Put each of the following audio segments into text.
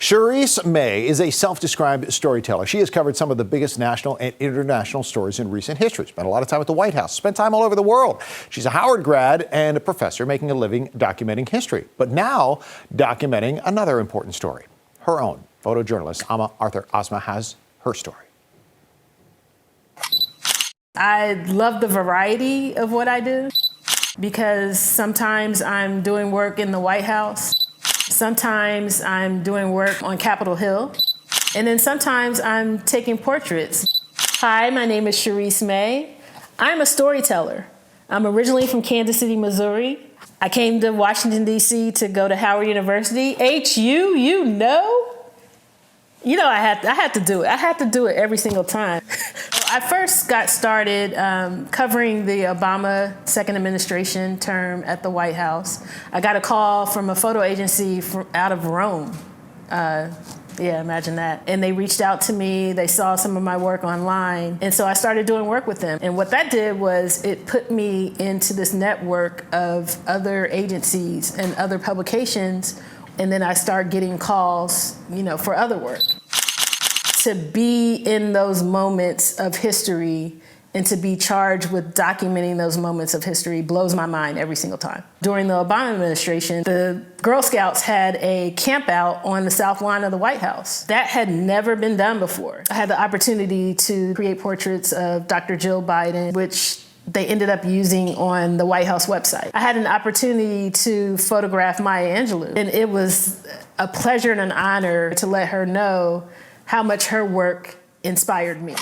Cheriss May is a self-described storyteller. She has covered some of the biggest national and international stories in recent history. Spent a lot of time at the White House, spent time all over the world. She's a Howard grad and a professor making a living documenting history, but now documenting another important story, her own. Photojournalist Ama Arthur-Asmah has her story. I love the variety of what I do because sometimes I'm doing work in the White House. Sometimes I'm doing work on Capitol Hill, and then sometimes I'm taking portraits. Hi, my name is Cheriss May. I'm a storyteller. I'm originally from Kansas City, Missouri. I came to Washington, D.C. to go to Howard University. HU, you know? You know I had to do it. I had to do it every single time. I first got started covering the Obama second administration term at the White House. I got a call from a photo agency out of Rome. Yeah, imagine that. And they reached out to me. They saw some of my work online. And so I started doing work with them. And what that did was it put me into this network of other agencies and other publications. And then I start getting calls, for other work. To be in those moments of history and to be charged with documenting those moments of history blows my mind every single time. During the Obama administration, the Girl Scouts had a camp out on the south lawn of the White House. That had never been done before. I had the opportunity to create portraits of Dr. Jill Biden, which they ended up using on the White House website. I had an opportunity to photograph Maya Angelou, and it was a pleasure and an honor to let her know how much her work inspired me.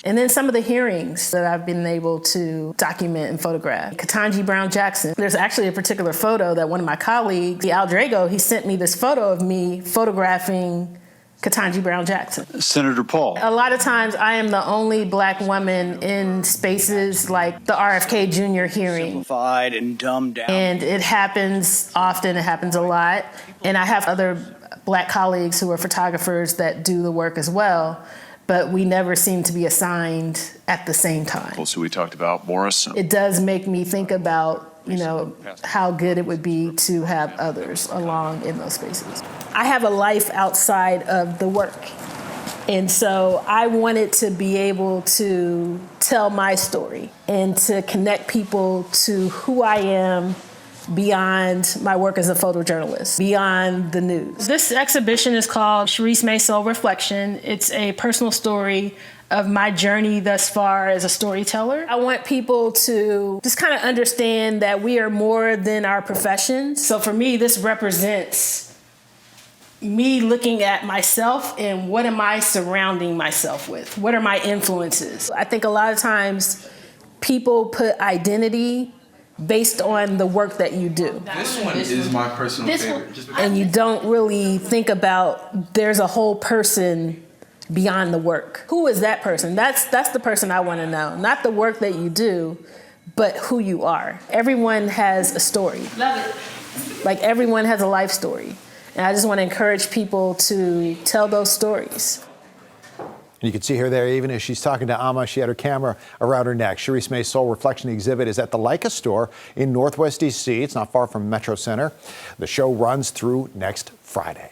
And then some of the hearings that I've been able to document and photograph. Ketanji Brown Jackson. There's actually a particular photo that one of my colleagues, Al Drago, he sent me this photo of me photographing Ketanji Brown Jackson. Senator Paul. A lot of times I am the only Black woman in spaces like the RFK Jr. hearing. Simplified and dumbed down. And it happens often, it happens a lot. And I have other Black colleagues who are photographers that do the work as well, but we never seem to be assigned at the same time. So we talked about Morris. It does make me think about how good it would be to have others along in those spaces. I have a life outside of the work. And so I wanted to be able to tell my story and to connect people to who I am beyond my work as a photojournalist, beyond the news. This exhibition is called Cheriss May Soul Reflection. It's a personal story of my journey thus far as a storyteller. I want people to just kind of understand that we are more than our professions. So for me, this represents me looking at myself and what am I surrounding myself with? What are my influences? I think a lot of times people put identity based on the work that you do. This one is my personal favorite. And you don't really think about there's a whole person beyond the work. Who is that person? That's the person I want to know. Not the work that you do, but who you are. Everyone has a story. Love it. Like everyone has a life story. And I just want to encourage people to tell those stories. And you can see her there even as she's talking to Ama. She had her camera around her neck. Cheriss May's Soul Reflection exhibit is at the Leica Store in Northwest D.C. It's not far from Metro Center. The show runs through next Friday.